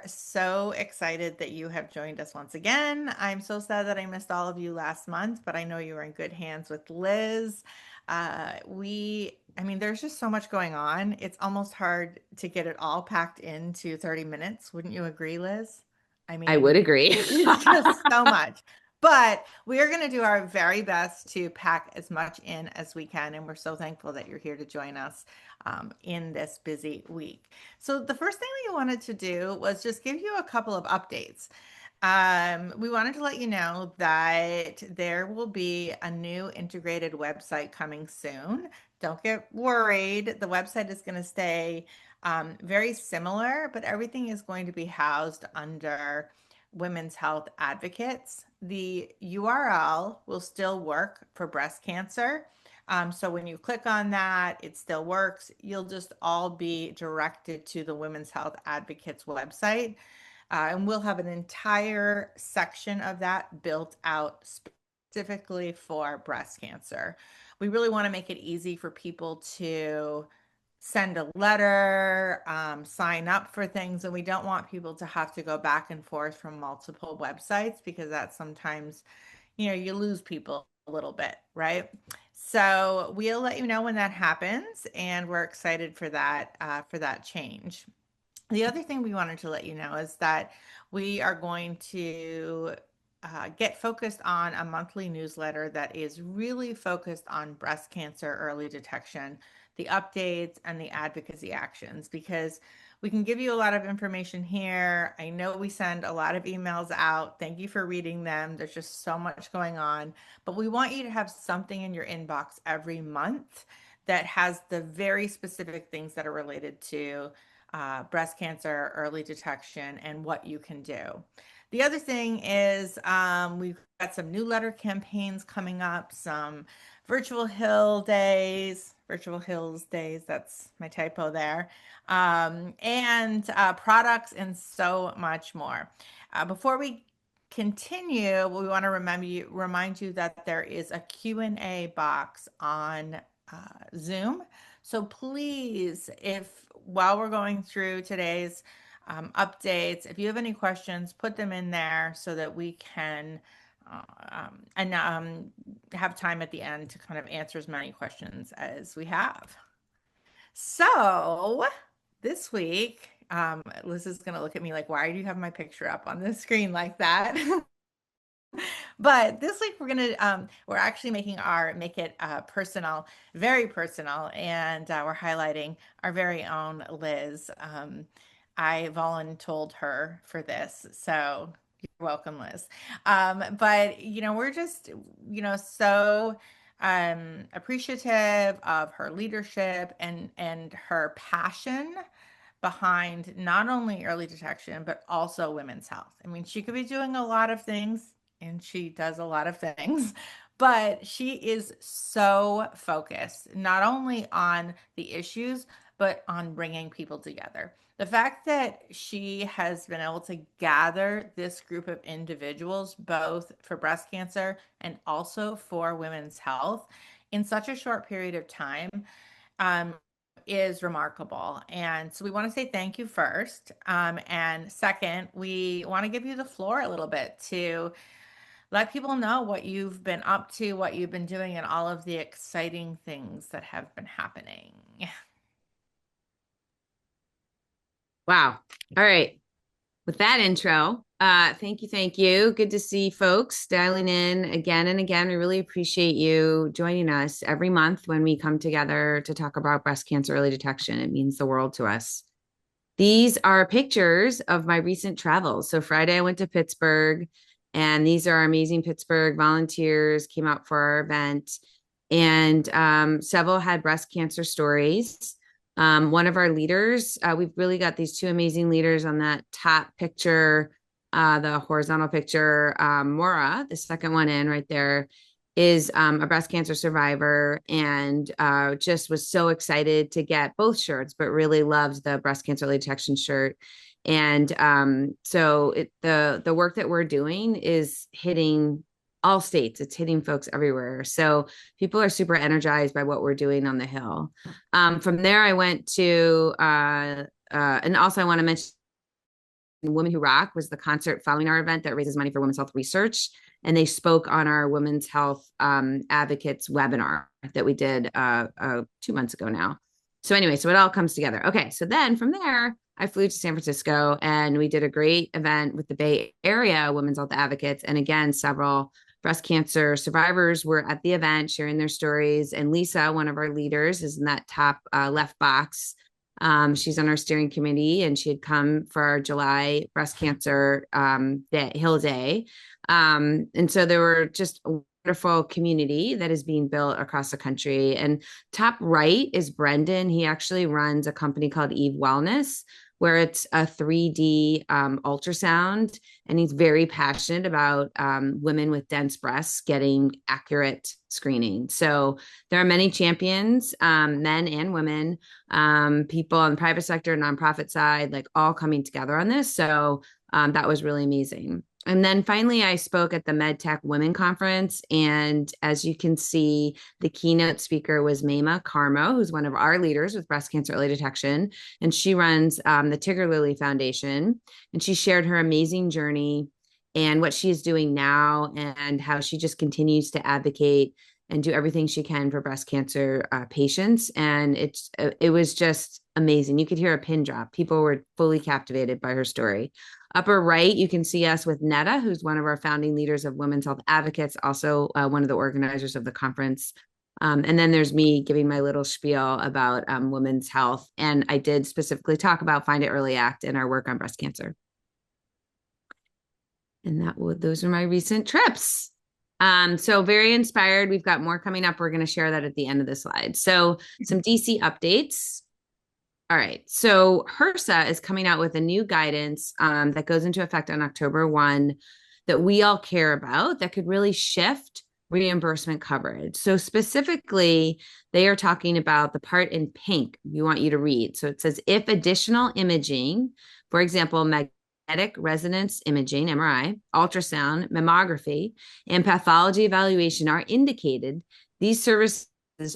so excited that you have joined us once again. I'm so sad that I missed all of you last month, but I know you were in good hands with Liz. There's just so much going on. It's almost hard to get it all packed into 30 minutes. Wouldn't you agree, Liz? I I would mean, agree. it's just so much. But we are going to do our very best to pack as much in as we can. And we're so thankful that you're here to join us in this busy week. So, the first thing we wanted to do was just give you a couple of updates. We wanted to let you know that there will be a new integrated website coming soon. Don't get worried. The website is going to stay very similar, but everything is going to be housed under Women's Health Advocates. The URL will still work for breast cancer. So when you click on that, it still works. You'll just all be directed to the Women's Health Advocates website. And we'll have an entire section of that built out specifically for breast cancer. We really want to make it easy for people to send a letter, sign up for things, and we don't want people to have to go back and forth from multiple websites because that sometimes, you lose people a little bit, right? So we'll let you know when that happens, and we're excited for that change. The other thing we wanted to let you know is that we are going to get focused on a monthly newsletter that is really focused on breast cancer early detection, the updates, and the advocacy actions, because we can give you a lot of information here. I know we send a lot of emails out. Thank you for reading them. There's just so much going on, but we want you to have something in your inbox every month that has the very specific things that are related to breast cancer, early detection, and what you can do. The other thing is we've got some new letter campaigns coming up, some virtual hills days, that's my typo there, and products and so much more. Before we continue, we want to remind you that there is a Q&A box on Zoom. So please, if while we're going through today's updates, if you have any questions, put them in there so that we can and have time at the end to kind of answer as many questions as we have. So this week, Liz is going to look at me like, why do you have my picture up on the screen like that? But this week we're actually make it personal, very personal, and we're highlighting our very own Liz. I voluntold her for this, so you're welcome, Liz. But we're just so appreciative of her leadership and her passion behind not only early detection, but also women's health. I mean, she could be doing a lot of things, and she does a lot of things, but she is so focused not only on the issues, but on bringing people together. The fact that she has been able to gather this group of individuals, both for breast cancer and also for women's health, in such a short period of time, um, is remarkable. And so we want to say thank you first. And second, we want to give you the floor a little bit to let people know what you've been up to, what you've been doing, and all of the exciting things that have been happening. Wow. All right. With that intro, thank you. Thank you. Good to see folks dialing in again and again. We really appreciate you joining us every month when we come together to talk about breast cancer early detection. It means the world to us. These are pictures of my recent travels. So Friday I went to Pittsburgh, and these are amazing Pittsburgh volunteers came out for our event, and several had breast cancer stories. One of our leaders, we've really got these two amazing leaders on that top picture, the horizontal picture. Maura, the second one in right there, is a breast cancer survivor, and just was so excited to get both shirts, but really loved the breast cancer early detection shirt. And the work that we're doing is hitting all states. It's hitting folks everywhere. So people are super energized by what we're doing on the Hill. From there, I went to, and also I want to mention Women Who Rock was the concert following our event that raises money for women's health research. And they spoke on our women's health advocates webinar that we did 2 months ago now. So anyway, so it all comes together. Okay, so then from there, I flew to San Francisco and we did a great event with the Bay Area women's health advocates. And again, several breast cancer survivors were at the event sharing their stories. And Lisa, one of our leaders, is in that top left box. She's on our steering committee and she had come for our July breast cancer Hill Day. And so there were just a wonderful community that is being built across the country. And top right is Brendan. He actually runs a company called Eve Wellness, where it's a 3D ultrasound. And he's very passionate about women with dense breasts getting accurate screening. So there are many champions, men and women, people on the private sector, nonprofit side, like all coming together on this. So that was really amazing. And then finally, I spoke at the MedTech Women Conference. And as you can see, the keynote speaker was Maima Karmo, who's one of our leaders with breast cancer early detection. And she runs the Tigger Lily Foundation. And she shared her amazing journey and what she is doing now and how she just continues to advocate and do everything she can for breast cancer patients. And it was just amazing. You could hear a pin drop. People were fully captivated by her story. Upper right, you can see us with Netta, who's one of our founding leaders of Women's Health Advocates, also one of the organizers of the conference. And then there's me giving my little spiel about women's health. And I did specifically talk about Find It Early Act and our work on breast cancer. And those are my recent trips. So very inspired. We've got more coming up. We're going to share that at the end of the slide. So some DC updates. All right. So HRSA is coming out with a new guidance that goes into effect on October 1 that we all care about that could really shift reimbursement coverage. So specifically, they are talking about the part in pink we want you to read. So it says, if additional imaging, for example, magnetic resonance imaging, MRI, ultrasound, mammography, and pathology evaluation are indicated, these services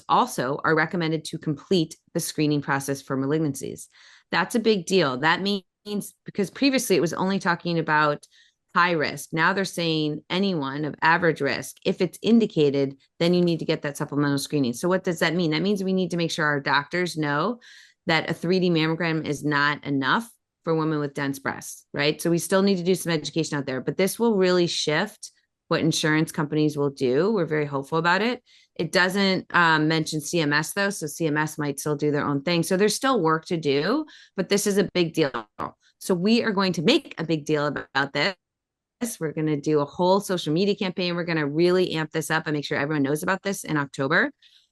also are recommended to complete the screening process for malignancies. That's a big deal. That means because previously it was only talking about high risk. Now they're saying anyone of average risk. If it's indicated, then you need to get that supplemental screening. So what does that mean? That means we need to make sure our doctors know that a 3D mammogram is not enough for women with dense breasts, right? So we still need to do some education out there, but this will really shift what insurance companies will do. We're very hopeful about it. It doesn't mention CMS though, so CMS might still do their own thing. So there's still work to do, but this is a big deal. So we are going to make a big deal about this. We're going to do a whole social media campaign. We're going to really amp this up and make sure everyone knows about this in October.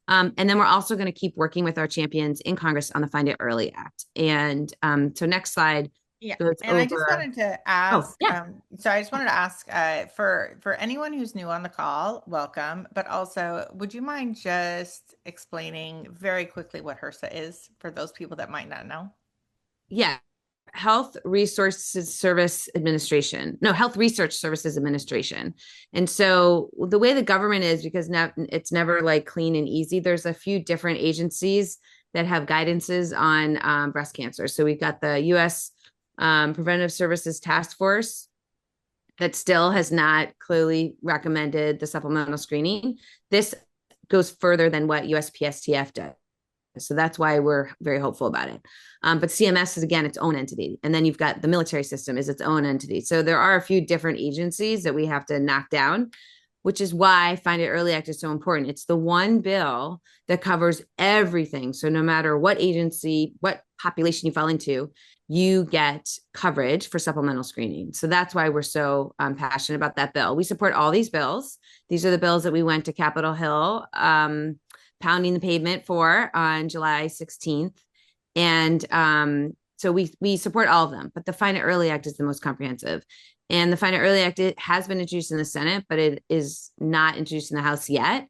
And then we're also going to keep working with our champions in Congress on the Find It Early Act. And so next slide. Yeah, So and I just wanted to ask, yeah. so I just wanted to ask for anyone who's new on the call, welcome, but also would you mind just explaining very quickly what HRSA is for those people that might not know? Yeah. Health Resources Service Administration. No, Health Research Services Administration. And so the way the government is, because now it's never like clean and easy, there's a few different agencies that have guidances on breast cancer. So we've got the U.S. Preventive Services Task Force that still has not clearly recommended the supplemental screening. This goes further than what USPSTF does. So that's why we're very hopeful about it. But CMS is, again, its own entity. And then you've got the military system is its own entity. So there are a few different agencies that we have to knock down, which is why Find It Early Act is so important. It's the one bill that covers everything. So no matter what agency, what population you fall into, you get coverage for supplemental screening. So that's why we're so passionate about that bill. We support all these bills. These are the bills that we went to Capitol Hill pounding the pavement for on July 16th. And so we support all of them, but the Find It Early Act is the most comprehensive. And the Find It Early Act, it has been introduced in the Senate, but it is not introduced in the House yet.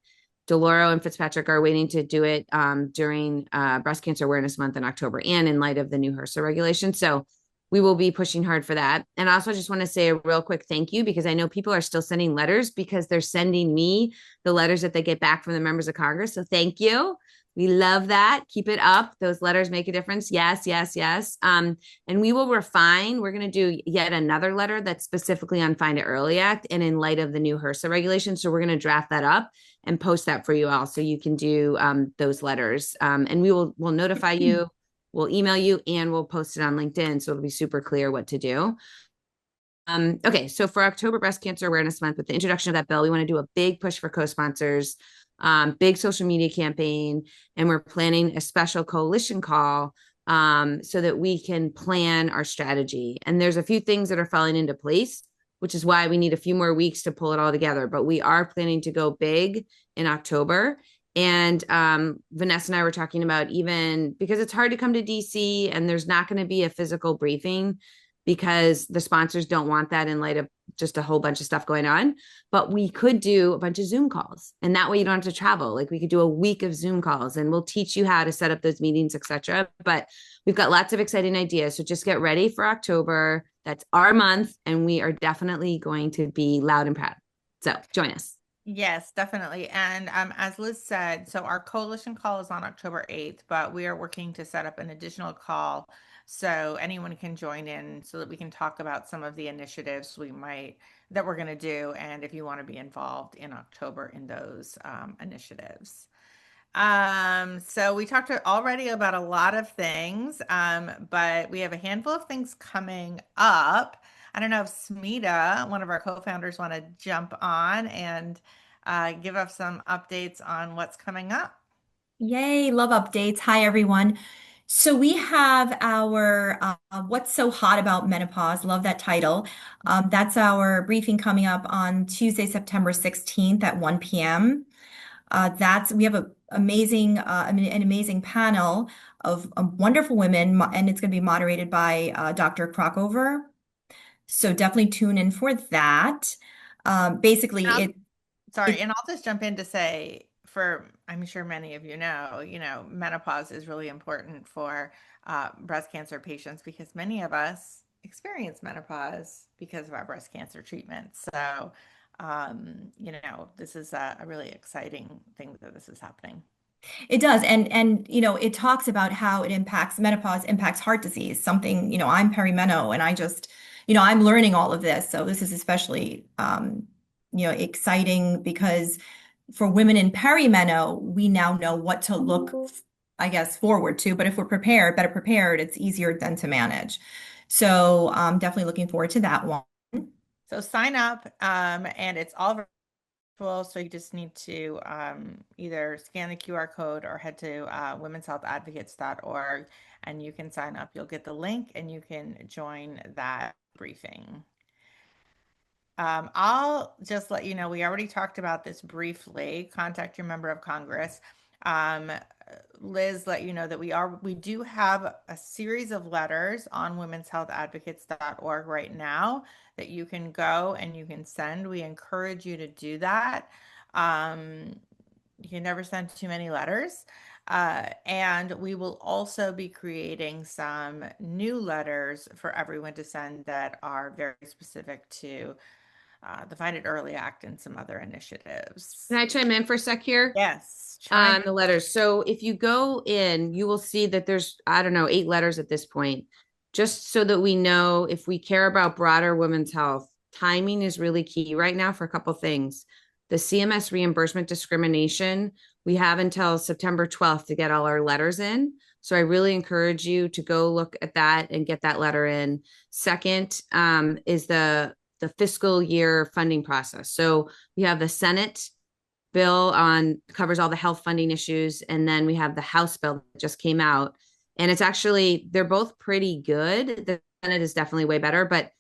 DeLauro and Fitzpatrick are waiting to do it during Breast Cancer Awareness Month in October and in light of the new HRSA regulation. So we will be pushing hard for that. And I also just want to say a real quick thank you, because I know people are still sending letters because they're sending me the letters that they get back from the members of Congress. So thank you We love that. Keep it up. Those letters make a difference. Yes, yes, yes. And we will refine. We're going to do yet another letter that's specifically on Find It Early Act and in light of the new HRSA regulation. So we're going to draft that up and post that for you all so you can do those letters. And we'll notify you, we'll email you, and we'll post it on LinkedIn. So it'll be super clear what to do. Okay, so for October Breast Cancer Awareness Month, with the introduction of that bill, we want to do a big push for co-sponsors, big social media campaign, and we're planning a special coalition call so that we can plan our strategy. And there's a few things that are falling into place, which is why we need a few more weeks to pull it all together. But we are planning to go big in October. And Vanessa and I were talking about, even because it's hard to come to DC and there's not going to be a physical briefing because the sponsors don't want that in light of just a whole bunch of stuff going on. But we could do a bunch of Zoom calls, and that way you don't have to travel. Like, we could do a week of Zoom calls, and we'll teach you how to set up those meetings, etc. But we've got lots of exciting ideas. So just get ready for October. That's our month, and we are definitely going to be loud and proud. So join us. Yes, definitely. And as Liz said, so our coalition call is on October 8th, but we are working to set up an additional call so anyone can join in so that we can talk about some of the initiatives that we're going to do. And if you want to be involved in October in those initiatives. So we talked already about a lot of things, but we have a handful of things coming up. I don't know if Smita, one of our co-founders, want to jump on and give us some updates on what's coming up. Yay, love updates. Hi, everyone. So we have our What's So Hot About Menopause? Love that title. That's our briefing coming up on Tuesday, September 16th at 1 p.m. We have an amazing panel of wonderful women, and it's going to be moderated by Dr. Crockover. So definitely tune in for that. And Basically, sorry, it and I'll just jump in to say, I'm sure many of menopause is really important for breast cancer patients because many of us experience menopause because of our breast cancer treatment. So, this is a really exciting thing that this is happening. It does. And it talks about how menopause impacts heart disease, something, I'm perimeno and I just, I'm learning all of this. So this is especially exciting because for women in perimeno, we now know what to look, I guess, forward to. But if we're better prepared, it's easier then to manage. So I'm definitely looking forward to that one. So sign up, and it's all virtual. So you just need to either scan the QR code or head to womenshealthadvocates.org and you can sign up. You'll get the link and you can join that briefing. I'll just let you know, we already talked about this briefly. Contact your member of Congress. Liz let you know that we do have a series of letters on womenshealthadvocates.org right now that you can go and you can send. We encourage you to do that. You can never send too many letters. And we will also be creating some new letters for everyone to send that are very specific to the Find It Early Act and some other initiatives. Can I chime in for a sec here? Yes. On the letters. So if you go in, you will see that there's, I don't know, 8 letters at this point, just so that we know if we care about broader women's health, timing is really key right now for a couple things. The CMS reimbursement discrimination, we have until September 12th to get all our letters in. So I really encourage you to go look at that and get that letter in. Second, is the fiscal year funding process. So we have the Senate bill covers all the health funding issues, and then we have the House bill that just came out, and they're both pretty good. The Senate is definitely way better, but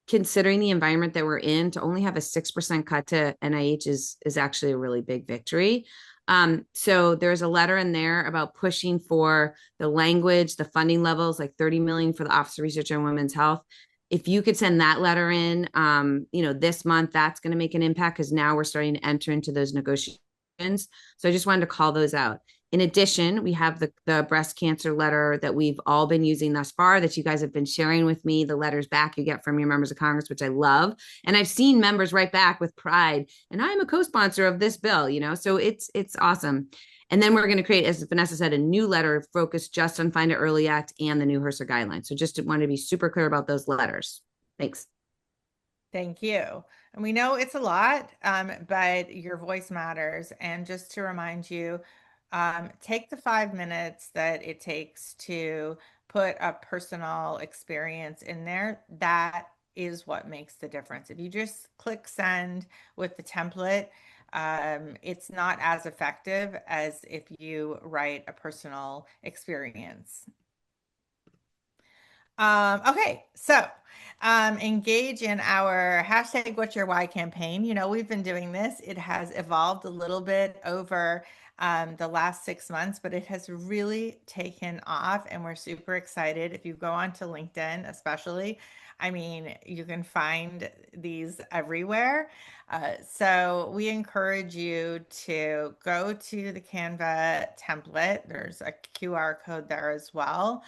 considering the environment that we're in, to only have a 6% cut to NIH is actually a really big victory. So there's a letter in there about pushing for the language, the funding levels, like 30 million for the Office of Research on Women's Health. If you could send that letter in, this month, that's going to make an impact because now we're starting to enter into those negotiations. So I just wanted to call those out. In addition, we have the breast cancer letter that we've all been using thus far that you guys have been sharing with me, the letters back you get from your members of Congress, which I love. And I've seen members write back with pride, and I'm a co-sponsor of this bill, so it's awesome. And then we're going to create, as Vanessa said, a new letter focused just on Find It Early Act and the new HRSA guidelines. So just want to be super clear about those letters. Thanks. Thank you. And we know it's a lot, but your voice matters. And just to remind you, take the 5 minutes that it takes to put a personal experience in there. That is what makes the difference. If you just click send with the template, it's not as effective as if you write a personal experience. Okay, so engage in our hashtag What's Your Why campaign. You know, we've been doing this. It has evolved a little bit over the last 6 months, but it has really taken off, and we're super excited. If you go onto LinkedIn, especially, I mean, you can find these everywhere. So we encourage you to go to the Canva template. There's a QR code there as well.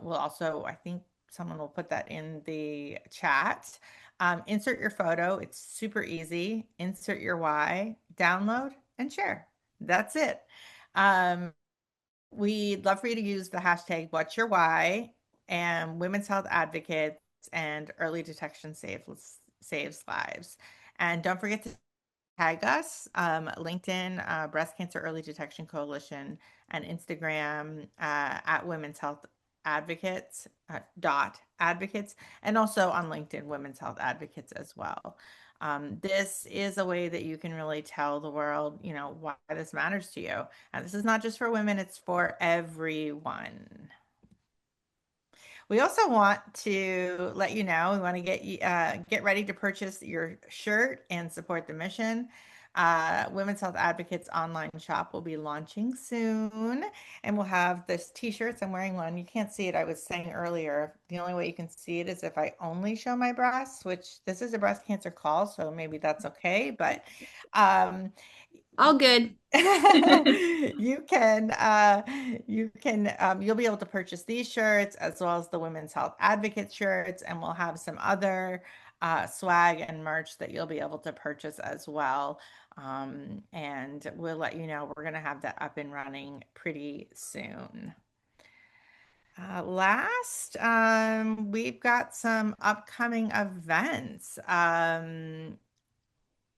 We'll also, I think someone will put that in the chat. Insert your photo. It's super easy. Insert your why, download, and share. That's it. We'd love for you to use the hashtag What's Your Why and Women's Health Advocates and Early Detection saves lives. And don't forget to tag us, LinkedIn, Breast Cancer Early Detection Coalition, and Instagram at Women's Health Advocates, .advocates, and also on LinkedIn, Women's Health Advocates as well. This is a way that you can really tell the world, you know, why this matters to you. And this is not just for women, it's for everyone. We also want to let you know, we want to get ready to purchase your shirt and support the mission. Women's Health Advocates online shop will be launching soon, and we'll have this t-shirts. I'm wearing one. You can't see it. I was saying earlier, the only way you can see it is if I only show my breasts, which this is a breast cancer call, so maybe that's okay. But All good. you'll be able to purchase these shirts as well as the Women's Health Advocate shirts, and we'll have some other swag and merch that you'll be able to purchase as well. And we'll let you know we're going to have that up and running pretty soon. Last, we've got some upcoming events.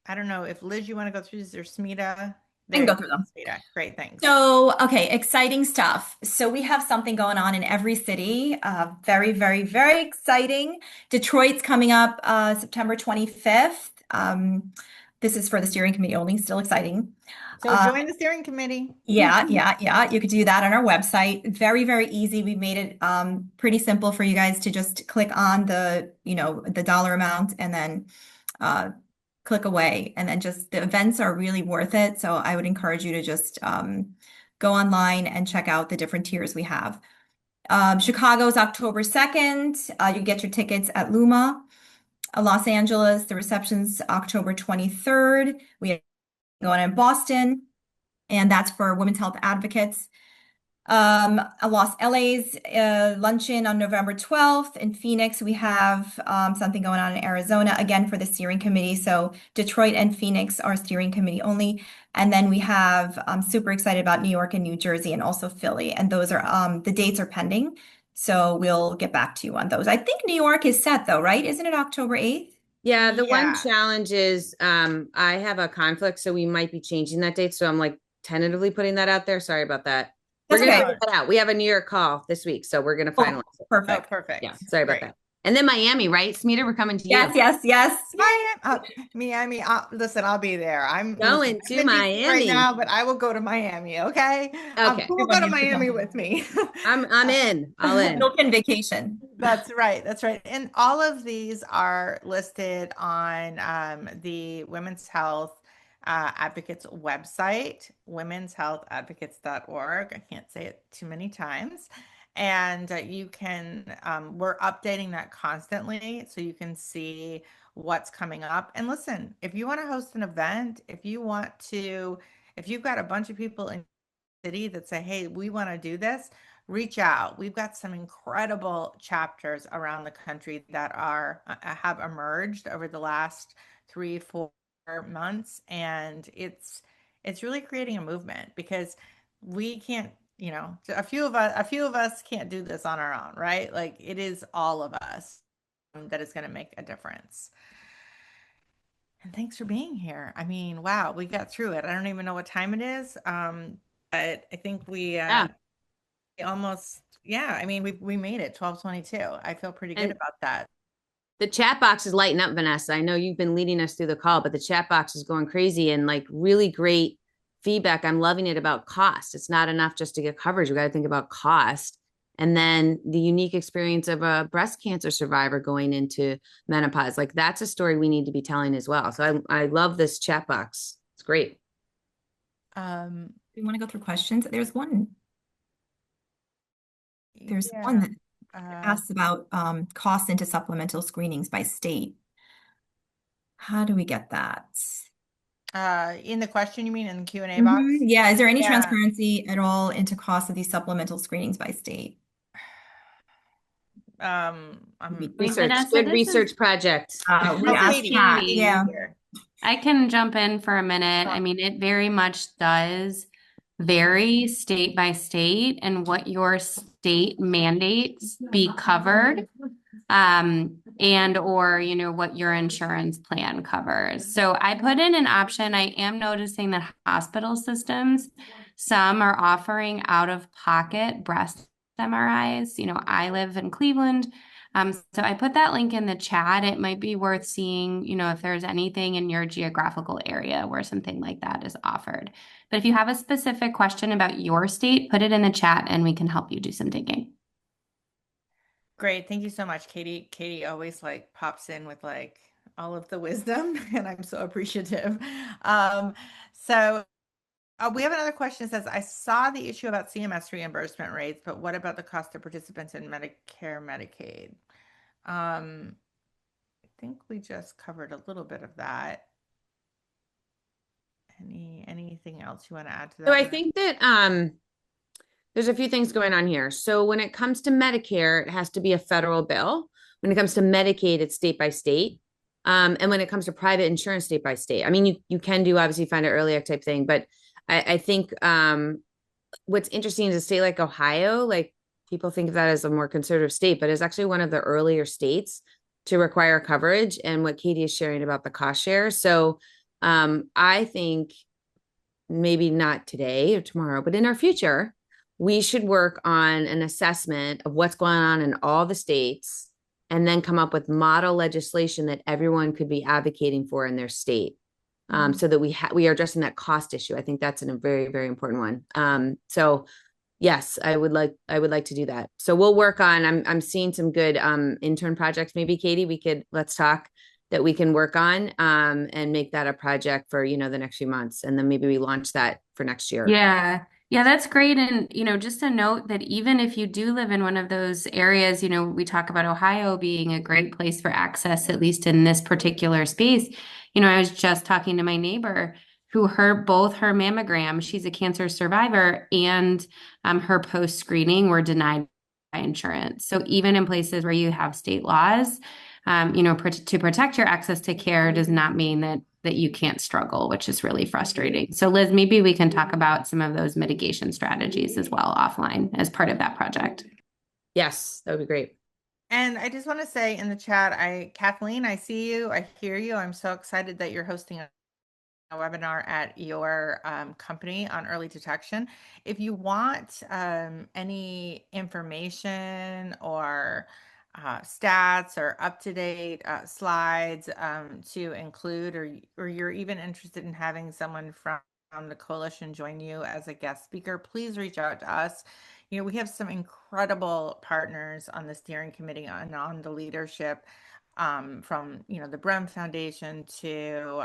I don't know if Liz, you want to go through this, or Smita? I can There, go through them. Smita. Great, thanks. So, okay, exciting stuff. So we have something going on in every city. Very, very, very exciting. Detroit's coming up September 25th. This is for the steering committee only, still exciting. So join the steering committee. Yeah. You could do that on our website. Very, very easy. We made it pretty simple for you guys to just click on the, the dollar amount and then click away. And then just the events are really worth it. So I would encourage you to just go online and check out the different tiers we have. Chicago's October 2nd. You get your tickets at Luma. Los Angeles, the reception's October 23rd. We have going in Boston, and that's for Women's Health Advocates. LA's luncheon on November 12th. In Phoenix, we have something going on in Arizona, again for the steering committee. So Detroit and Phoenix are steering committee only. And then we have, I'm super excited about New York and New Jersey and also Philly. And those are, the dates are pending. So we'll get back to you on those. I think New York is set though, right? Isn't it October 8th? Yeah, the one Yeah. challenge is I have a conflict, so we might be changing that date. So I'm like tentatively putting that out there. Sorry about that. That's We're gonna okay. figure that out. We have a New York call this week, so we're gonna finalize it. Oh, Perfect. perfect. Yeah, sorry about Great. that. And then Miami, right? Smita, we're coming to you. Yes. Miami. Listen, I'll be there. I'm Going to in DC right Miami. now, but I will go to Miami. Okay. Okay. Who will go to Miami with me? I'm in. All in. Milton vacation. That's right. That's right. And all of these are listed on the Women's Health Advocates website, womenshealthadvocates.org. I can't say it too many times. And you can, we're updating that constantly so you can see what's coming up. And listen, if you want to host an event, if you've got a bunch of people in the city that say, hey, we want to do this, reach out. We've got some incredible chapters around the country that have emerged over the last 3-4 months, and it's really creating a movement because we can't, a few of us can't do this on our own, right? Like it is all of us that is going to make a difference. And thanks for being here. I mean, wow, we got through it. I don't even know what time it is. But I think Yeah. we almost, yeah, I mean, we made it 12:22. I feel pretty good And about that. the chat box is lighting up, Vanessa. I know you've been leading us through the call, but the chat box is going crazy and like really great feedback. I'm loving it about cost. It's not enough just to get coverage. We got to think about cost. And then the unique experience of a breast cancer survivor going into menopause. Like that's a story we need to be telling as well. So I love this chat box. It's great. Um, We want to go through questions. There's one yeah. that Uh, asks about costs into supplemental screenings by state. How do we get that? in the question, you mean in the Q&A box? Yeah, is there any Yeah. transparency at all into costs of these supplemental screenings by state? I'm Wait, Research, Vanessa, good this is research project. We oh, this is asked Katie, Pat. Katie. Yeah. here. I can jump in for a minute. I mean, it very much does vary state by state and what your state mandates be covered, and or, what your insurance plan covers. So I put in an option. I am noticing that hospital systems, some are offering out-of-pocket breast MRIs. I live in Cleveland. So I put that link in the chat. It might be worth seeing, if there's anything in your geographical area where something like that is offered. But if you have a specific question about your state, put it in the chat and we can help you do some digging. Great. Thank you so much, Katie. Katie always like pops in with like all of the wisdom, and I'm so appreciative. So we have another question that says, I saw the issue about CMS reimbursement rates, but what about the cost of participants in Medicare, Medicaid? I think we just covered a little bit of that. Anything else you want to add to So that, I Vanessa? think that there's a few things going on here. So when it comes to Medicare, it has to be a federal bill. When it comes to Medicaid, it's state by state. And when it comes to private insurance, state by state. I mean, you can do obviously find an early act type thing, but I think what's interesting is a state like Ohio, like people think of that as a more conservative state, but it's actually one of the earlier states to require coverage and what Katie is sharing about the cost share. So I think maybe not today or tomorrow, but in our future, we should work on an assessment of what's going on in all the states and then come up with model legislation that everyone could be advocating for in their state. So that we are addressing that cost issue. I think that's a very, very important one. So yes, I would like to do that. So we'll work on, I'm seeing some good intern projects. Maybe Katie, let's talk that we can work on and make that a project for, the next few months. And then maybe we launch that for next year. Yeah. Yeah, that's great. And, just a note that even if you do live in one of those areas, we talk about Ohio being a great place for access, at least in this particular space. I was just talking to my neighbor who both her mammogram, she's a cancer survivor, and her post screening were denied by insurance. So even in places where you have state laws, to protect your access to care does not mean that you can't struggle, which is really frustrating. So Liz, maybe we can talk about some of those mitigation strategies as well offline as part of that project. Yes, that would be great. And I just want to say in the chat, Kathleen, I see you, I hear you. I'm so excited that you're hosting a webinar at your company on early detection. If you want any information or stats or up-to-date slides to include, or you're even interested in having someone from the coalition join you as a guest speaker, please reach out to us. We have some incredible partners on the steering committee and on the leadership, from the Brehm Foundation to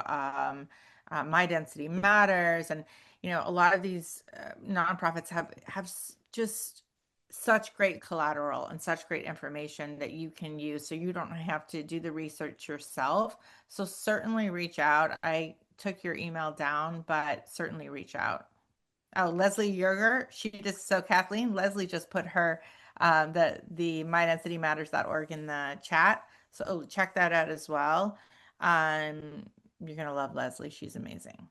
My Density Matters, and a lot of these nonprofits have just such great collateral and such great information that you can use, so you don't have to do the research yourself. So certainly reach out. I took your email down, but certainly reach out. Oh, Leslie Yerger, Kathleen, Leslie just put her the mydensitymatters.org in the chat. So check that out as well. You're gonna love Leslie. She's amazing.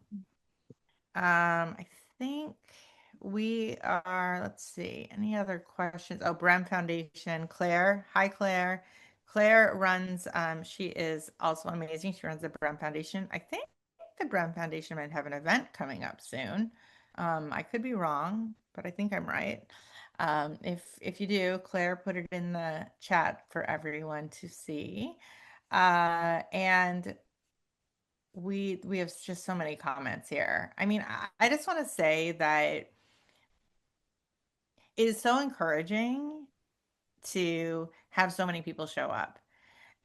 I think we are, let's see, any other questions? Oh, Brown Foundation, Claire. Hi, Claire. Claire runs, she is also amazing. She runs the Brown Foundation. I think the Brown Foundation might have an event coming up soon. I could be wrong, but I think I'm right. If you do, Claire, put it in the chat for everyone to see. And we have just so many comments here. I mean, I just want to say that it is so encouraging to have so many people show up.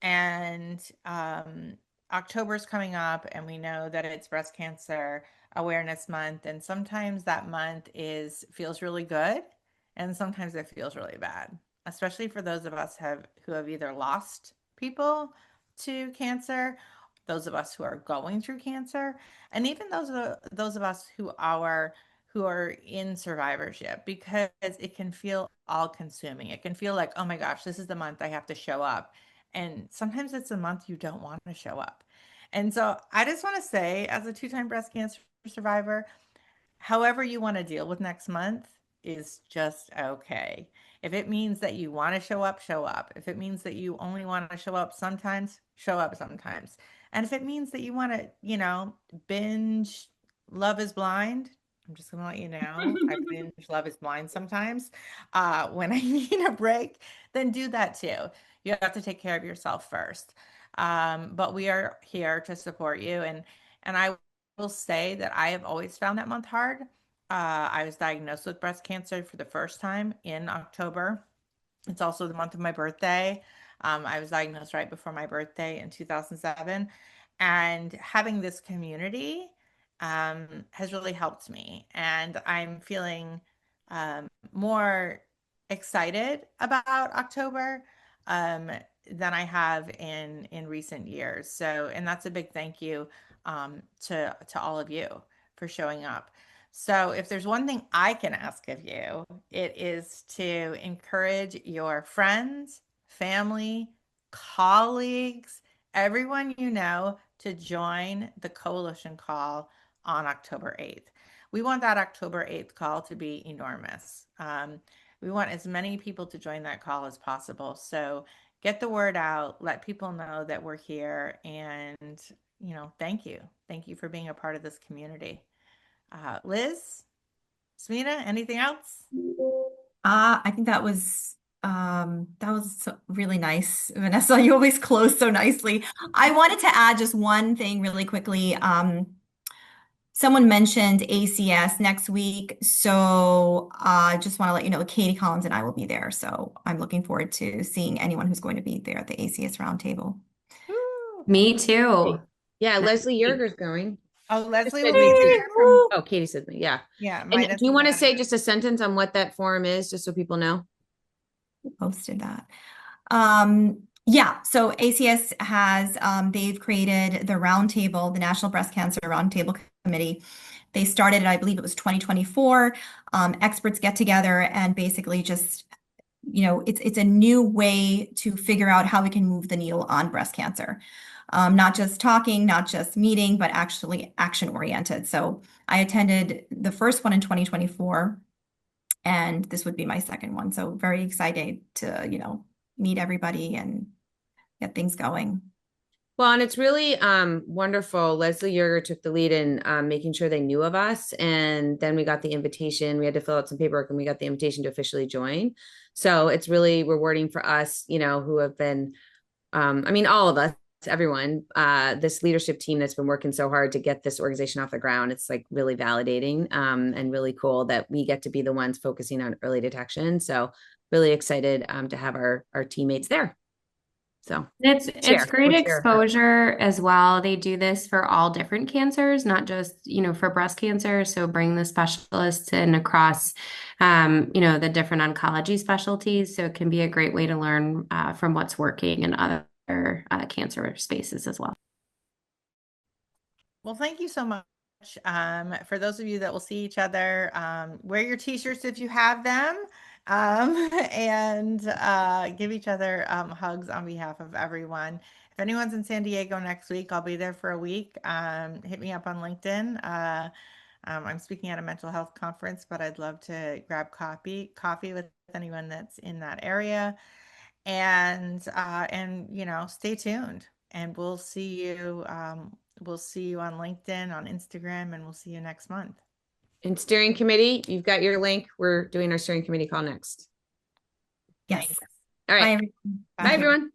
And October's coming up, and we know that it's Breast Cancer Awareness Month, and sometimes that month is feels really good, and sometimes it feels really bad, especially for those of us who have either lost people to cancer, those of us who are going through cancer, and even those of us who are in survivorship, because it can feel all consuming. It can feel like, oh my gosh, this is the month I have to show up. And sometimes it's a month you don't want to show up. And so I just want to say, as a two-time breast cancer survivor, however you want to deal with next month is just okay. If it means that you want to show up, show up. If it means that you only want to show up sometimes, show up sometimes. And if it means that you want to, binge Love is Blind, I'm just going to let you know, I binge Love is Blind sometimes when I need a break, then do that too. You have to take care of yourself first. But we are here to support you. And I will say that I have always found that month hard. I was diagnosed with breast cancer for the first time in October. It's also the month of my birthday. I was diagnosed right before my birthday in 2007. And having this community has really helped me. And I'm feeling more excited about October um, than I have in recent years. So, and that's a big thank you to all of you for showing up. So, if there's one thing I can ask of you, it is to encourage your friends, family, colleagues, everyone you know to join the coalition call on October 8th. We want that October 8th call to be enormous. We want as many people to join that call as possible. So get the word out, let people know that we're here, and thank you. Thank you for being a part of this community. Liz, Smina, anything else? I think that was really nice, Vanessa. You always close so nicely. I wanted to add just one thing really quickly. Someone mentioned ACS next week, so I just want to let you know Katie Collins and I will be there. So I'm looking forward to seeing anyone who's going to be there at the ACS roundtable. Woo. Me too. Yeah, Leslie Yerger's going. Oh, Just Leslie will said be me too. there from, Oh, Katie said me. Yeah. yeah, And Midas do you is want to ahead of say us. just a sentence on what that forum is, just so people know? Posted that. Yeah, so ACS has they've created the roundtable, the National Breast Cancer Roundtable Committee. They started it, I believe it was 2024. Experts get together and basically just, it's a new way to figure out how we can move the needle on breast cancer. Not just talking, not just meeting, but actually action oriented. So I attended the first one in 2024, and this would be my second one. So very excited to, meet everybody and get things going. Well, and it's really wonderful. Leslie Yerger took the lead in making sure they knew of us. And then we got the invitation. We had to fill out some paperwork and we got the invitation to officially join. So it's really rewarding for us, who have been, I mean, all of us, everyone, this leadership team that's been working so hard to get this organization off the ground. It's like really validating and really cool that we get to be the ones focusing on early detection. So really excited to have our teammates there. So It's great we'll share. exposure as well. They do this for all different cancers, not just, for breast cancer. So bring the specialists in across, the different oncology specialties. So it can be a great way to learn from what's working in other cancer spaces as well. Well, thank you so much. For those of you that will see each other, wear your t-shirts if you have them, and give each other hugs on behalf of everyone. If anyone's in San Diego next week, I'll be there for a week. Hit me up on LinkedIn. I'm speaking at a mental health conference, but I'd love to grab coffee with anyone that's in that area. And stay tuned. And we'll see you on LinkedIn, on Instagram, and we'll see you next month. And steering committee, you've got your link. We're doing our steering committee call next. Yes. All right. Bye, everyone. Bye, everyone.